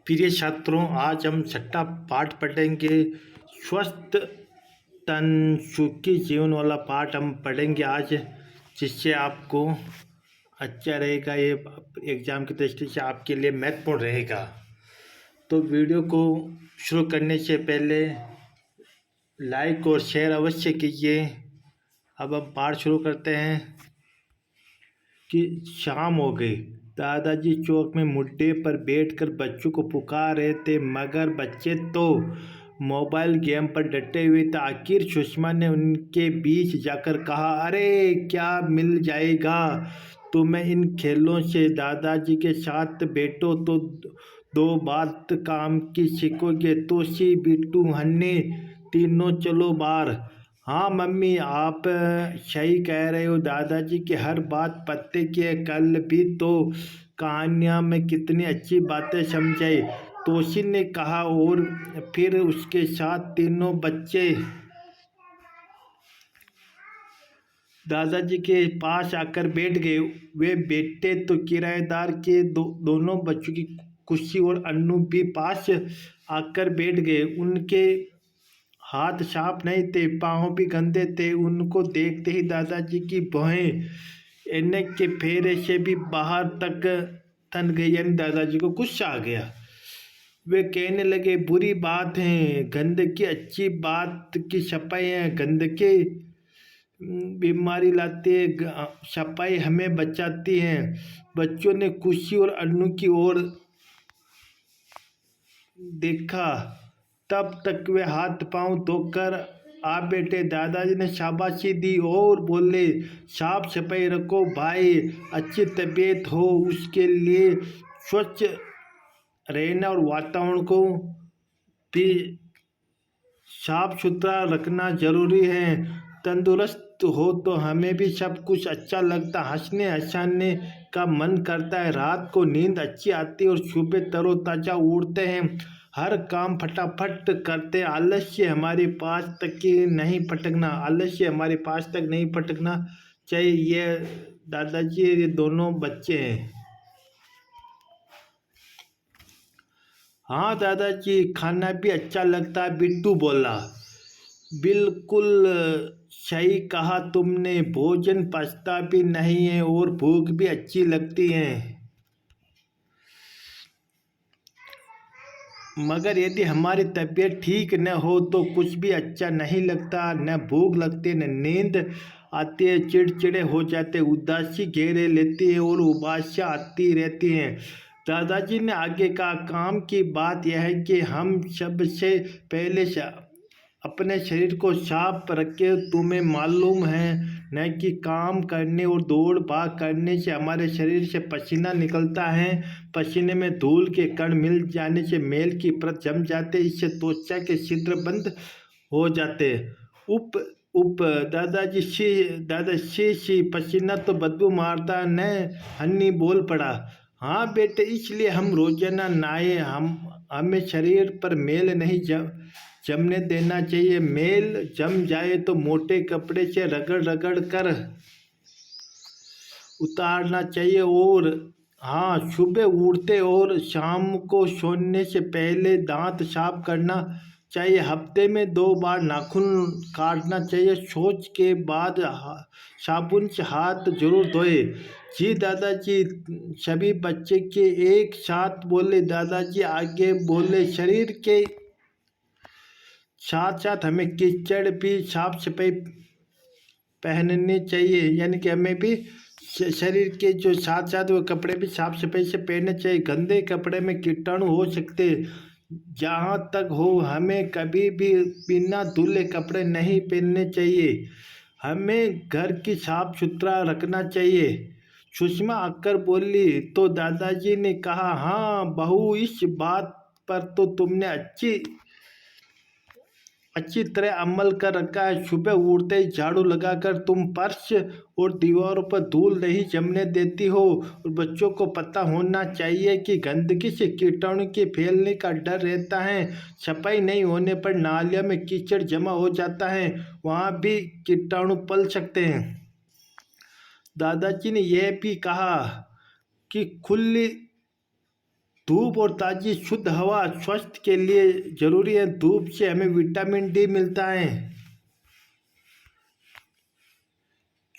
प्रिय छात्रों, आज हम छठा पाठ पढ़ेंगे। स्वस्थ तन सुखी जीवन वाला पाठ हम पढ़ेंगे आज, जिससे आपको अच्छा रहेगा। ये एग्ज़ाम की दृष्टि से आपके लिए महत्वपूर्ण रहेगा। तो वीडियो को शुरू करने से पहले लाइक और शेयर अवश्य कीजिए। अब हम पाठ शुरू करते हैं। कि शाम हो गई। दादाजी चौक में मुड्डे पर बैठकर बच्चों को पुकार रहे थे, मगर बच्चे तो मोबाइल गेम पर डटे हुए थे। आखिर सुषमा ने उनके बीच जाकर कहा, अरे क्या मिल जाएगा तुम्हें इन खेलों से? दादाजी के साथ बैठो तो दो बात काम की सीखोगे। तोशी, बिट्टू, हन्नी तीनों चलो बाहर। हाँ मम्मी, आप सही कह रहे हो। दादाजी की हर बात पत्ते की है। कल भी तो कहानियाँ में कितनी अच्छी बातें समझाई, तोशी ने कहा। और फिर उसके साथ तीनों बच्चे दादाजी के पास आकर बैठ गए। वे बैठे तो किराएदार के दोनों बच्चों की खुशी और अन्नू भी पास आकर बैठ गए। उनके हाथ साफ नहीं थे, पाँव भी गंदे थे। उनको देखते ही दादाजी की भौहें ऐनक के फेरे से भी बाहर तक तन गई। यानी दादाजी को गुस्सा आ गया। वे कहने लगे, बुरी बात है गंदगी, अच्छी बात की सफाई है। गंदगी बीमारी लाती है, सफाई हमें बचाती है। बच्चों ने खुशी और अन्नू की ओर देखा। तब तक वे हाथ पांव धोकर आ बैठे। दादाजी ने शाबाशी दी और बोले, साफ सफाई रखो भाई, अच्छी तबीयत हो उसके लिए स्वच्छ रहना और वातावरण को भी साफ सुथरा रखना जरूरी है। तंदुरुस्त हो तो हमें भी सब कुछ अच्छा लगता, हंसने हंसाने का मन करता है। रात को नींद अच्छी आती है और सुबह तरोताजा उड़ते हैं। हर काम फटाफट करते। आलस्य हमारे पास तक की नहीं फटकना, आलस्य हमारे पास तक नहीं फटकना चाहिए। ये दादाजी, ये दोनों बच्चे हैं। हाँ दादाजी, खाना भी अच्छा लगता है, बिट्टू बोला। बिल्कुल सही कहा तुमने, भोजन पचता भी नहीं है और भूख भी अच्छी लगती है। मगर यदि हमारी तबीयत ठीक न हो तो कुछ भी अच्छा नहीं लगता, न भूख लगती न नींद आती है। चिड़चिड़े हो जाते, उदासी घेरे लेती है और उबासियाँ आती रहती हैं। दादाजी ने आगे कहा, काम की बात यह है कि हम सबसे पहले अपने शरीर को साफ रखे। तुम्हें मालूम है न कि काम करने और दौड़ भाग करने से हमारे शरीर से पसीना निकलता है। पसीने में धूल के कण मिल जाने से मेल की परत जम जाते, इससे त्वचा के छिद्र बंद हो जाते। उप उप दादाजी शी पसीना तो बदबू मारता न, हन्नी बोल पड़ा। हाँ बेटे, इसलिए हम रोजाना नहाए। हमें शरीर पर मेल नहीं जमने देना चाहिए। मेल जम जाए तो मोटे कपड़े से रगड़ रगड़ कर उतारना चाहिए। और हाँ, सुबह उठते और शाम को सोने से पहले दांत साफ करना चाहिए। हफ्ते में 2 बार नाखून काटना चाहिए। शौच के बाद साबुन से हाथ जरूर धोए। जी दादाजी, सभी बच्चे के एक साथ बोले। दादाजी आगे बोले, शरीर के साथ साथ हमें कीचड़ भी साफ सफाई पहननी चाहिए। यानी कि हमें भी शरीर के जो साथ साथ वो कपड़े भी साफ सफाई से पहनने चाहिए। गंदे कपड़े में कीटाणु हो सकते। जहाँ तक हो हमें कभी भी बिना धुले कपड़े नहीं पहनने चाहिए। हमें घर की साफ सुथरा रखना चाहिए। सुषमा आकर बोली तो दादाजी ने कहा, हाँ बहू, इस बात पर तो तुमने अच्छी तरह अमल कर रखा है। सुबह उठते ही झाड़ू लगाकर तुम फर्श और दीवारों पर धूल नहीं जमने देती हो। और बच्चों को पता होना चाहिए कि गंदगी से कीटाणु के फैलने का डर रहता है। सफाई नहीं होने पर नालियों में कीचड़ जमा हो जाता है, वहाँ भी कीटाणु पल सकते हैं। दादाजी ने यह भी कहा कि खुली धूप और ताज़ी शुद्ध हवा स्वास्थ्य के लिए जरूरी है। धूप से हमें विटामिन डी मिलता है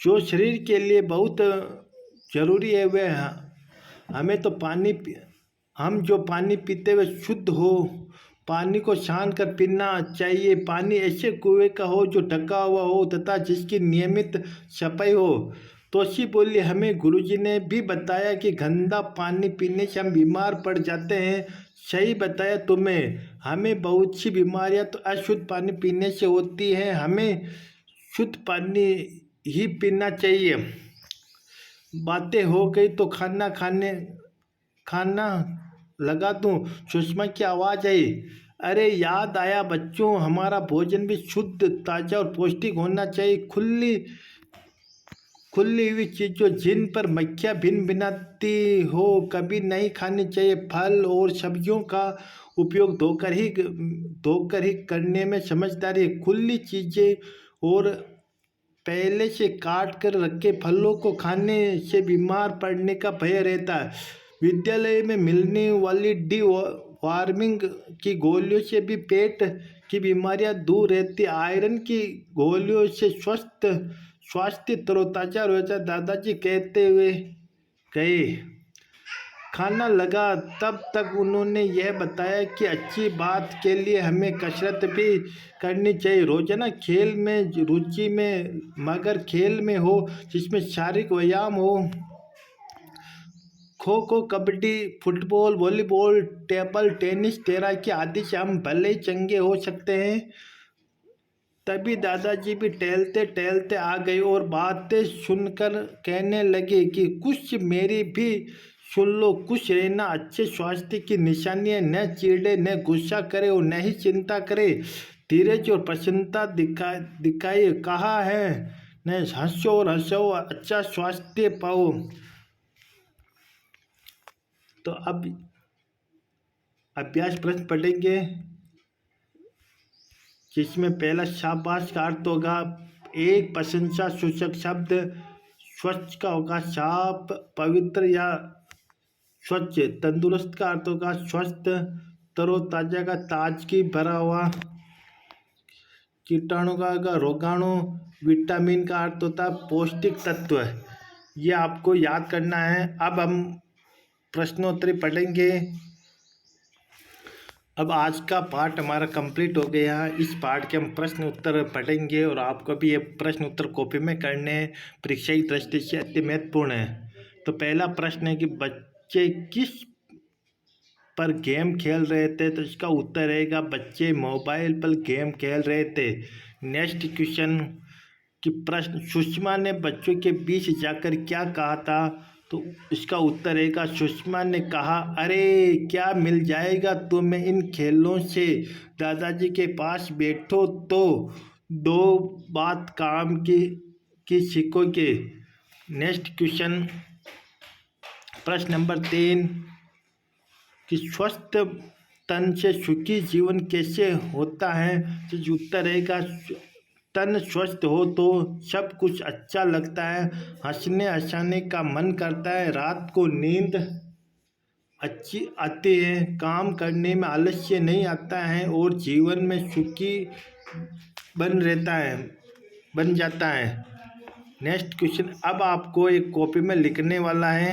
जो शरीर के लिए बहुत जरूरी है। वह हमें तो हम जो पानी पीते हुए शुद्ध हो, पानी को छान कर पीना चाहिए। पानी ऐसे कुएं का हो जो ढका हुआ हो तथा जिसकी नियमित सफाई हो। तोशी बोली, हमें गुरुजी ने भी बताया कि गंदा पानी पीने से हम बीमार पड़ जाते हैं। सही बताया तुम्हें। हमें बहुत सी बीमारियां तो अशुद्ध पानी पीने से होती हैं। हमें शुद्ध पानी ही पीना चाहिए। बातें हो गई तो खाना लगा दूं। सुषमा की आवाज़ आई। अरे याद आया बच्चों, हमारा भोजन भी शुद्ध, ताज़ा और पौष्टिक होना चाहिए। खुली हुई चीज़ों जिन पर मक्खियाँ भिन भिनाती हो कभी नहीं खानी चाहिए। फल और सब्जियों का उपयोग धोकर ही करने में समझदारी है। खुली चीज़ें और पहले से काट कर रखे फलों को खाने से बीमार पड़ने का भय रहता है। विद्यालय में मिलने वाली डी वार्मिंग की गोलियों से भी पेट की बीमारियां दूर रहती। आयरन की गोलियों से स्वास्थ्य तरोताजा रोजा, दादाजी कहते हुए गए। खाना लगा तब तक उन्होंने यह बताया कि अच्छी बात के लिए हमें कसरत भी करनी चाहिए। रोजाना खेल में रुचि में, मगर खेल में हो जिसमें शारीरिक व्यायाम हो। Kho kho, kabaddi, football, volleyball, table tennis, तैराकी आदि से हम भले ही चंगे हो सकते हैं। तभी दादाजी भी टहलते टहलते आ गए और बातें सुनकर कहने लगे कि कुछ मेरी भी सुन लो। खुश रहना अच्छे स्वास्थ्य की निशानी है। न चिढ़े, न गुस्सा करे और न ही चिंता करे। धीरज और प्रसन्नता दिखाइए। कहा है न हंसो और हंसो, अच्छा स्वास्थ्य पाओ। तो अब अभ्यास प्रश्न पढ़ेंगे जिसमें पहला शाबाश का अर्थ होगा एक प्रशंसा सूचक शब्द। स्वच्छ का होगा साफ, पवित्र या स्वच्छ। तंदुरुस्त का अर्थ होगा स्वस्थ, तरोताजा का ताजगी भरा हुआ। कीटाणु का होगा रोगाणु। विटामिन का अर्थ होता है पौष्टिक तत्व। ये आपको याद करना है। अब हम प्रश्नोत्तरी पढ़ेंगे। अब आज का पाठ हमारा कंप्लीट हो गया। इस पाठ के हम प्रश्न उत्तर पढ़ेंगे और आपको भी ये प्रश्न उत्तर कॉपी में करने परीक्षा की दृष्टि से अति महत्वपूर्ण है। तो पहला प्रश्न है कि बच्चे किस पर गेम खेल रहे थे। तो इसका उत्तर रहेगा बच्चे मोबाइल पर गेम खेल रहे थे। नेक्स्ट क्वेश्चन कि प्रश्न सुषमा ने बच्चों के बीच जाकर क्या कहा था। तो इसका उत्तर रहेगा सुषमा ने कहा, अरे क्या मिल जाएगा तुम्हें इन खेलों से। दादाजी के पास बैठो तो दो बात काम की सीखोगे। नेक्स्ट क्वेश्चन प्रश्न नंबर 3 कि स्वस्थ तन से सुखी जीवन कैसे होता है। तो उत्तर रहेगा तन स्वस्थ हो तो सब कुछ अच्छा लगता है। हंसने का मन करता है। रात को नींद अच्छी आती है। काम करने में आलस्य नहीं आता है और जीवन में सुखी बन जाता है। नेक्स्ट क्वेश्चन अब आपको एक कॉपी में लिखने वाला है।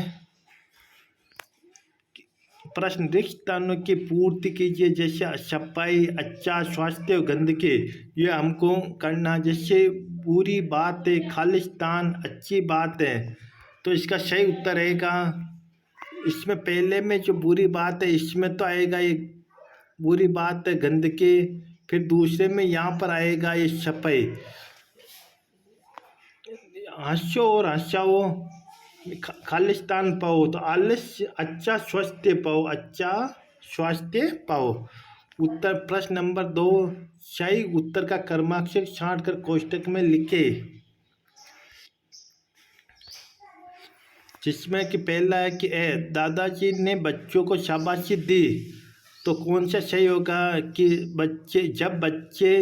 प्रश्न रिक्त स्थानों की पूर्ति कीजिए। जैसे सफाई, अच्छा स्वास्थ्य, गंदगी, ये हमको करना। जैसे बुरी बात है, खालिस्तान, अच्छी बात है। तो इसका सही उत्तर रहेगा इसमें पहले में जो बुरी बात है इसमें तो आएगा ये बुरी बात है गंदगी। फिर दूसरे में यहाँ पर आएगा ये सफाई। हंसो और हंसाओ, खालिस्तान पाओ। तो आलस्य, अच्छा स्वास्थ्य पाओ, अच्छा स्वास्थ्य पाओ। उत्तर प्रश्न नंबर 2 सही उत्तर का क्रमाक्षर छांट कर कोष्टक में लिखे। जिसमें कि पहला है कि दादाजी ने बच्चों को शाबाशी दी। तो कौन सा सही होगा कि जब बच्चे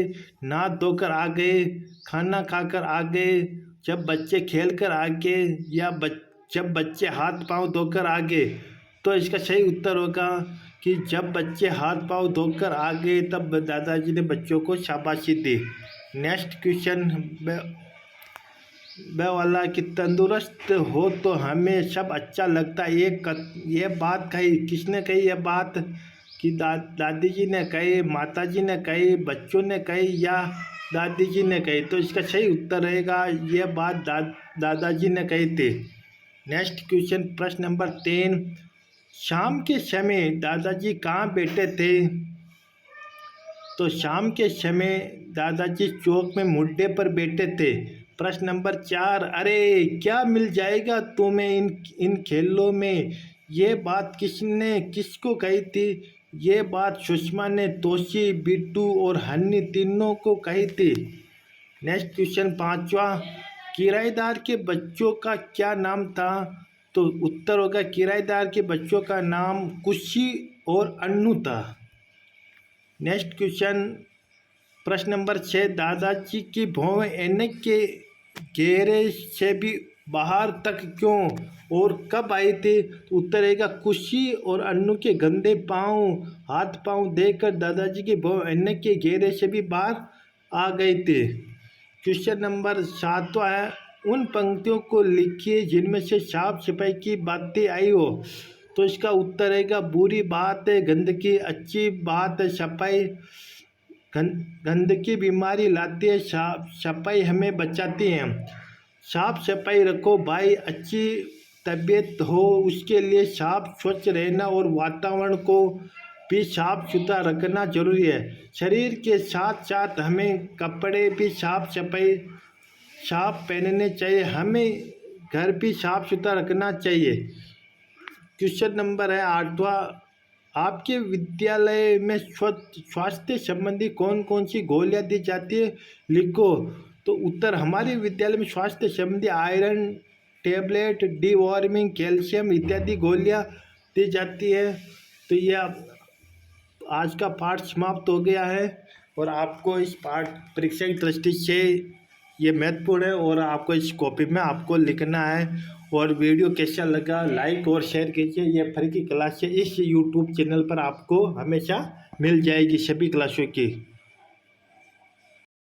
नहा धोकर आ गए, खाना खाकर आ गए, जब बच्चे खेल कर आ गए, या जब बच्चे हाथ पांव धोकर आ गए। तो इसका सही उत्तर होगा कि जब बच्चे हाथ पांव धोकर आ गए तब दादाजी ने बच्चों को शाबाशी दी। नेक्स्ट क्वेश्चन वाला कि तंदुरुस्त हो तो हमें सब अच्छा लगता है। ये बात कही किसने कही? ये बात कि दादी जी ने कही, माता जी ने कही, बच्चों ने कही या दादी जी ने कही? तो इसका सही उत्तर रहेगा ये बात दादाजी ने कही थी। नेक्स्ट क्वेश्चन प्रश्न नंबर 3, शाम के समय दादाजी कहाँ बैठे थे? तो शाम के समय दादाजी चौक में मुड्डे पर बैठे थे। प्रश्न नंबर 4, अरे क्या मिल जाएगा तुम्हें इन खेलों में? ये बात किसको कही थी? ये बात सुषमा ने तोशी, बिट्टू और हन्नी तीनों को कही थी। नेक्स्ट क्वेश्चन 5वां, किराएदार के बच्चों का क्या नाम था? तो उत्तर होगा किराएदार के बच्चों का नाम कुशी और अन्नू था। नेक्स्ट क्वेश्चन प्रश्न नंबर 6, दादाजी की भौं ऐनक के घेरे से भी बाहर तक क्यों और कब आई थी? तो उत्तर रहेगा कुशी और अन्नू के गंदे हाथ पांव देखकर दादाजी की भौं ऐनक के घेरे से भी बाहर आ गई थी। क्वेश्चन नंबर 7वां है, उन पंक्तियों को लिखिए जिनमें से साफ सफाई की बातें आई हो। तो इसका उत्तर रहेगा बुरी बात है गंदगी, अच्छी बात है सफाई। गंदगी बीमारी लाती है, सफाई हमें बचाती है। साफ सफाई रखो भाई, अच्छी तबीयत हो उसके लिए साफ स्वच्छ रहना और वातावरण को भी साफ सुथरा रखना जरूरी है। शरीर के साथ साथ हमें कपड़े भी साफ पहनने चाहिए, हमें घर भी साफ सुथरा रखना चाहिए। क्वेश्चन नंबर है 8वां, आपके विद्यालय में स्वास्थ्य संबंधी कौन कौन सी गोलियां दी जाती है? लिखो। तो उत्तर हमारे विद्यालय में स्वास्थ्य संबंधी आयरन टैबलेट, डीवॉर्मिंग, कैल्शियम इत्यादि गोलियां दी जाती है। तो यह आज का पाठ समाप्त हो गया है और आपको इस पाठ परीक्षा की दृष्टि से ये महत्वपूर्ण है और आपको इस कॉपी में आपको लिखना है। और वीडियो कैसा लगा लाइक और शेयर कीजिए। ये फ्री की क्लास है, इस यूट्यूब चैनल पर आपको हमेशा मिल जाएगी सभी क्लासों की।